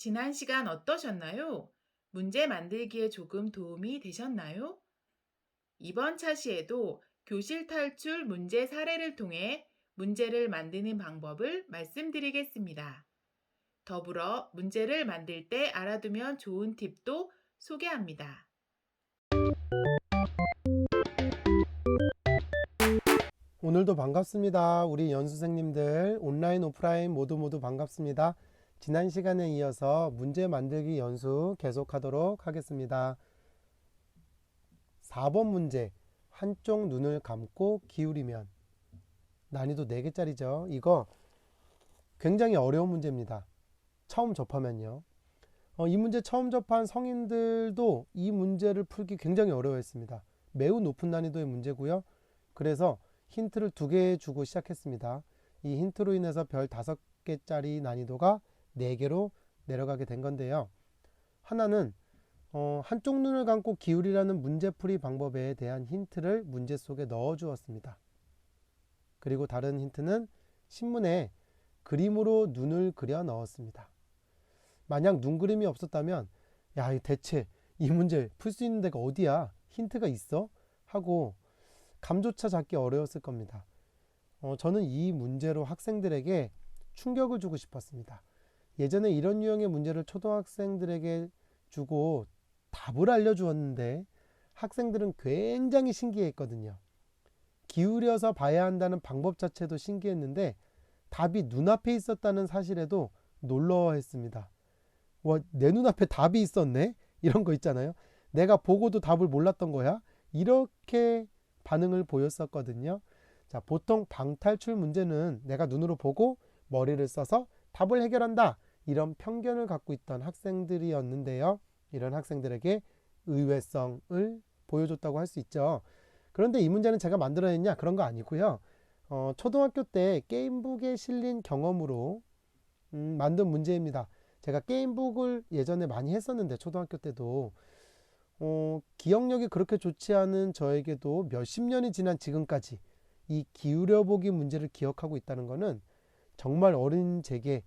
지난 시간 어떠셨나요? 문제 만들기에 조금 도움이 되셨나요? 이번 차시에도 교실 탈출 문제 사례를 통해 문제를 만드는 방법을 말씀드리겠습니다. 더불어 문제를 만들 때 알아두면 좋은 팁도 소개합니다. 오늘도 반갑습니다. 우리 연수생님들 온라인 오프라인 모두 반갑습니다. 지난 시간에 이어서 문제 만들기 연수 계속하도록 하겠습니다. 4번 문제, 한쪽 눈을 감고 기울이면. 난이도 4개짜리죠. 이거 굉장히 어려운 문제입니다. 처음 접하면요. 이 문제 처음 접한 성인들도 이 문제를 풀기 굉장히 어려워했습니다. 매우 높은 난이도의 문제고요. 그래서 힌트를 2개 주고 시작했습니다. 이 힌트로 인해서 별 5개짜리 난이도가 4개로 내려가게 된 건데요. 하나는 한쪽 눈을 감고 기울이라는 문제풀이 방법에 대한 힌트를 문제 속에 넣어 주었습니다. 그리고 다른 힌트는 신문에 그림으로 눈을 그려 넣었습니다. 만약 눈 그림이 없었다면 야, 대체 이 문제 풀 수 있는 데가 어디야? 힌트가 있어? 하고 감조차 잡기 어려웠을 겁니다. 저는 이 문제로 학생들에게 충격을 주고 싶었습니다. 예전에 이런 유형의 문제를 초등학생들에게 주고 답을 알려주었는데 학생들은 굉장히 신기했거든요. 기울여서 봐야 한다는 방법 자체도 신기했는데 답이 눈앞에 있었다는 사실에도 놀라워했습니다. 와, 내 눈앞에 답이 있었네? 이런 거 있잖아요. 내가 보고도 답을 몰랐던 거야? 이렇게 반응을 보였었거든요. 자, 보통 방탈출 문제는 내가 눈으로 보고 머리를 써서 답을 해결한다, 이런 편견을 갖고 있던 학생들이었는데요. 이런 학생들에게 의외성을 보여줬다고 할 수 있죠. 그런데 이 문제는 제가 만들어냈냐? 그런 거 아니고요. 초등학교 때 게임북에 실린 경험으로 만든 문제입니다. 제가 게임북을 예전에 많이 했었는데 초등학교 때도 기억력이 그렇게 좋지 않은 저에게도 몇십 년이 지난 지금까지 이 기울여보기 문제를 기억하고 있다는 것은 정말 어린 제게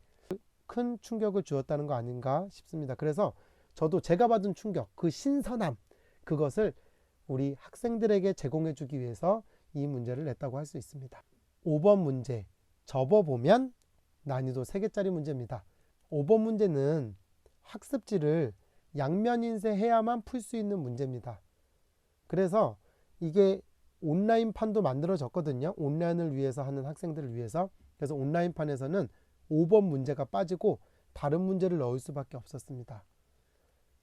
큰 충격을 주었다는 거 아닌가 싶습니다. 그래서 저도 제가 받은 충격, 그 신선함, 그것을 우리 학생들에게 제공해 주기 위해서 이 문제를 냈다고 할 수 있습니다. 5번 문제, 접어보면. 난이도 3개짜리 문제입니다. 5번 문제는 학습지를 양면 인쇄해야만 풀 수 있는 문제입니다. 그래서 이게 온라인판도 만들어졌거든요. 온라인을 위해서 하는 학생들을 위해서. 그래서 온라인판에서는 5번 문제가 빠지고 다른 문제를 넣을 수밖에 없었습니다.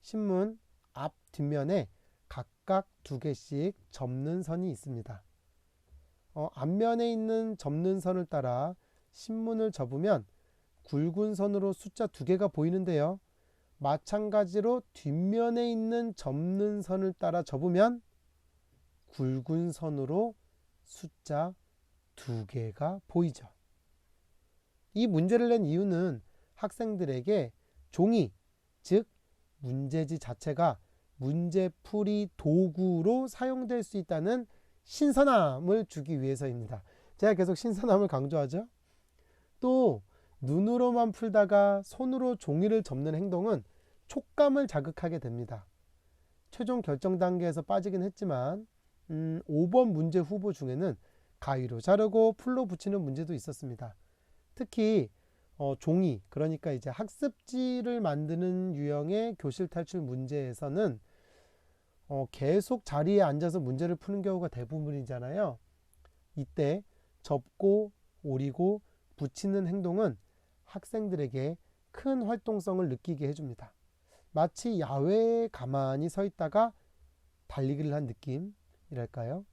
신문 앞, 뒷면에 각각 2개씩 접는 선이 있습니다. 앞면에 있는 접는 선을 따라 신문을 접으면 굵은 선으로 숫자 2개가 보이는데요. 마찬가지로 뒷면에 있는 접는 선을 따라 접으면 굵은 선으로 숫자 2개가 보이죠. 이 문제를 낸 이유는 학생들에게 종이, 즉 문제지 자체가 문제풀이 도구로 사용될 수 있다는 신선함을 주기 위해서입니다. 제가 계속 신선함을 강조하죠. 또 눈으로만 풀다가 손으로 종이를 접는 행동은 촉감을 자극하게 됩니다. 최종 결정 단계에서 빠지긴 했지만 5번 문제 후보 중에는 가위로 자르고 풀로 붙이는 문제도 있었습니다. 특히 종이, 그러니까 이제 학습지를 만드는 유형의 교실 탈출 문제에서는 계속 자리에 앉아서 문제를 푸는 경우가 대부분이잖아요. 이때 접고 오리고 붙이는 행동은 학생들에게 큰 활동성을 느끼게 해줍니다. 마치 야외에 가만히 서 있다가 달리기를 한 느낌이랄까요?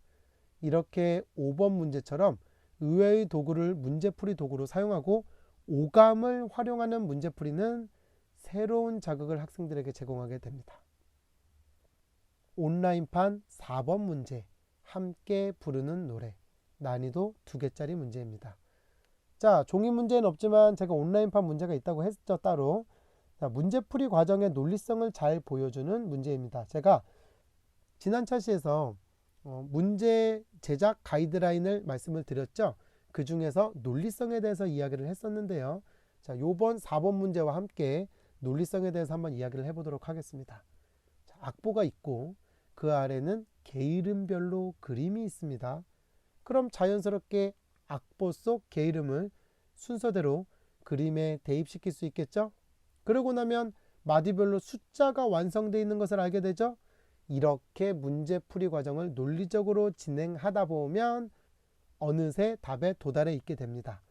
이렇게 5번 문제처럼 의외의 도구를 문제풀이 도구로 사용하고 오감을 활용하는 문제풀이는 새로운 자극을 학생들에게 제공하게 됩니다. 온라인판 4번 문제, 함께 부르는 노래. 난이도 2개짜리 문제입니다. 자, 종이 문제는 없지만 제가 온라인판 문제가 있다고 했죠, 따로. 자, 문제풀이 과정의 논리성을 잘 보여주는 문제입니다. 제가 지난 차시에서 문제 제작 가이드라인을 말씀을 드렸죠. 그 중에서 논리성에 대해서 이야기를 했었는데요. 자, 요번 4번 문제와 함께 논리성에 대해서 한번 이야기를 해보도록 하겠습니다. 자, 악보가 있고 그 아래는 게으름별로 그림이 있습니다. 그럼 자연스럽게 악보 속 게으름을 순서대로 그림에 대입시킬 수 있겠죠? 그러고 나면 마디별로 숫자가 완성되어 있는 것을 알게 되죠? 이렇게 문제풀이 과정을 논리적으로 진행하다 보면 어느새 답에 도달해 있게 됩니다.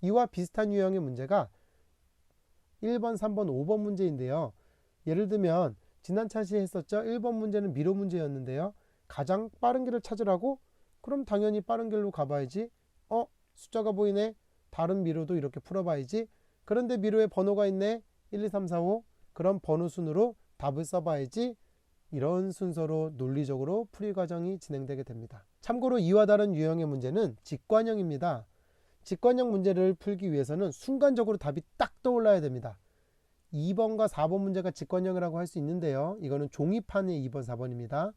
이와 비슷한 유형의 문제가 1번, 3번, 5번 문제인데요. 예를 들면 지난 차시에 했었죠. 1번 문제는 미로 문제였는데요. 가장 빠른 길을 찾으라고? 그럼 당연히 빠른 길로 가봐야지. 숫자가 보이네. 다른 미로도 이렇게 풀어봐야지. 그런데 미로에 번호가 있네. 1, 2, 3, 4, 5. 그럼 번호 순으로 답을 써봐야지. 이런 순서로 논리적으로 풀이 과정이 진행되게 됩니다. 참고로 이와 다른 유형의 문제는 직관형입니다. 직관형 문제를 풀기 위해서는 순간적으로 답이 딱 떠올라야 됩니다. 2번과 4번 문제가 직관형이라고 할 수 있는데요. 이거는 종이판의 2번, 4번입니다.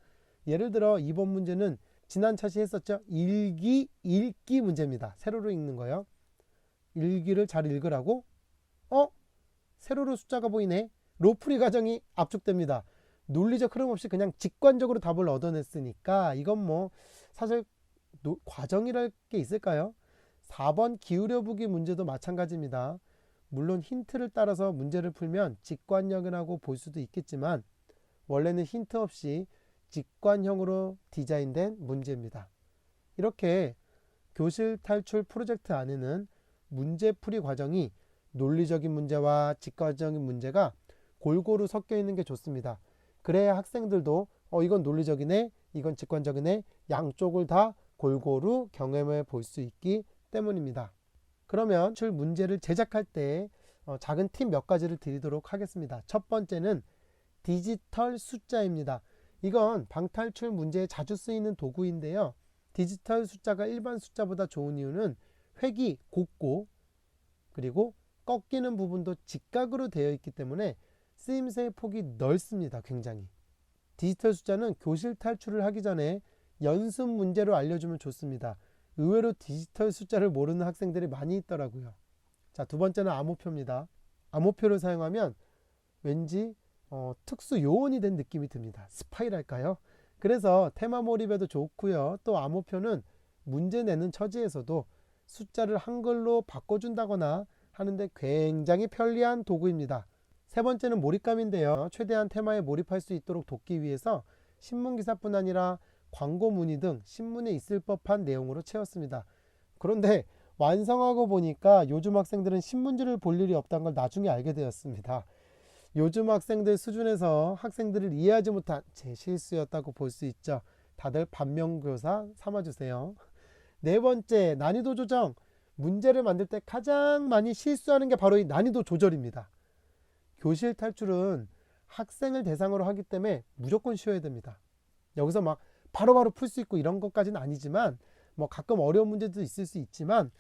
예를 들어 2번 문제는 지난 차시 했었죠. 읽기 문제입니다. 세로로 읽는 거요. 일기를 잘 읽으라고? 세로로 숫자가 보이네. 로풀이 과정이 압축됩니다. 논리적 흐름 없이 그냥 직관적으로 답을 얻어냈으니까 이건 뭐 사실 과정이랄 게 있을까요? 4번 기울여 보기 문제도 마찬가지입니다. 물론 힌트를 따라서 문제를 풀면 직관형이라고 볼 수도 있겠지만 원래는 힌트 없이 직관형으로 디자인된 문제입니다. 이렇게 교실 탈출 프로젝트 안에는 문제풀이 과정이 논리적인 문제와 직관적인 문제가 골고루 섞여 있는 게 좋습니다. 그래야 학생들도 이건 논리적이네, 이건 직관적이네, 양쪽을 다 골고루 경험해 볼 수 있기 때문입니다. 그러면 출 문제를 제작할 때 작은 팁 몇 가지를 드리도록 하겠습니다. 첫 번째는 디지털 숫자입니다. 이건 방탈출 문제에 자주 쓰이는 도구인데요. 디지털 숫자가 일반 숫자보다 좋은 이유는 획이 곱고 그리고 꺾이는 부분도 직각으로 되어 있기 때문에 쓰임새의 폭이 넓습니다. 굉장히. 디지털 숫자는 교실 탈출을 하기 전에 연습 문제로 알려주면 좋습니다. 의외로 디지털 숫자를 모르는 학생들이 많이 있더라고요. 자, 두 번째는 암호표입니다. 암호표를 사용하면 왠지 특수 요원이 된 느낌이 듭니다. 스파이랄까요? 그래서 테마 몰입에도 좋고요. 또 암호표는 문제 내는 처지에서도 숫자를 한글로 바꿔준다거나 하는데 굉장히 편리한 도구입니다. 세 번째는 몰입감인데요. 최대한 테마에 몰입할 수 있도록 돕기 위해서 신문기사뿐 아니라 광고 문의 등 신문에 있을 법한 내용으로 채웠습니다. 그런데 완성하고 보니까 요즘 학생들은 신문지를 볼 일이 없다는 걸 나중에 알게 되었습니다. 요즘 학생들 수준에서 학생들을 이해하지 못한 제 실수였다고 볼 수 있죠. 다들 반면교사 삼아주세요. 네 번째, 난이도 조정. 문제를 만들 때 가장 많이 실수하는 게 바로 이 난이도 조절입니다. 교실 탈출은 학생을 대상으로 하기 때문에 무조건 쉬워야 됩니다. 여기서 막 바로바로 풀 수 있고 이런 것까지는 아니지만 뭐 가끔 어려운 문제도 있을 수 있지만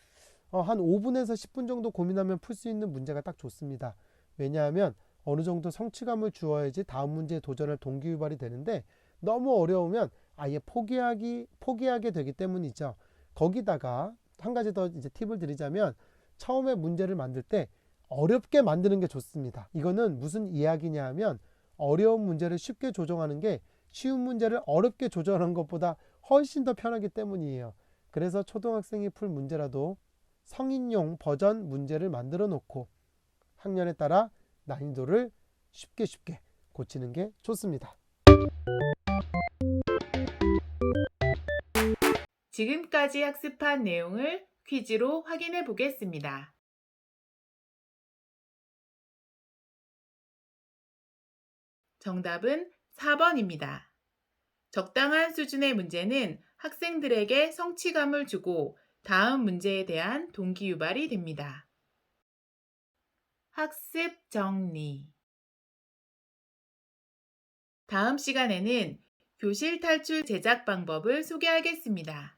한 5분에서 10분 정도 고민하면 풀 수 있는 문제가 딱 좋습니다. 왜냐하면 어느 정도 성취감을 주어야지 다음 문제에 도전할 동기유발이 되는데 너무 어려우면 아예 포기하게 되기 때문이죠. 거기다가 한 가지 더 이제 팁을 드리자면 처음에 문제를 만들 때 어렵게 만드는 게 좋습니다. 이거는 무슨 이야기냐 하면 어려운 문제를 쉽게 조정하는 게 쉬운 문제를 어렵게 조정하는 것보다 훨씬 더 편하기 때문이에요. 그래서 초등학생이 풀 문제라도 성인용 버전 문제를 만들어 놓고 학년에 따라 난이도를 쉽게 고치는 게 좋습니다. 지금까지 학습한 내용을 퀴즈로 확인해 보겠습니다. 정답은 4번입니다. 적당한 수준의 문제는 학생들에게 성취감을 주고 다음 문제에 대한 동기유발이 됩니다. 학습 정리. 다음 시간에는 교실 탈출 제작 방법을 소개하겠습니다.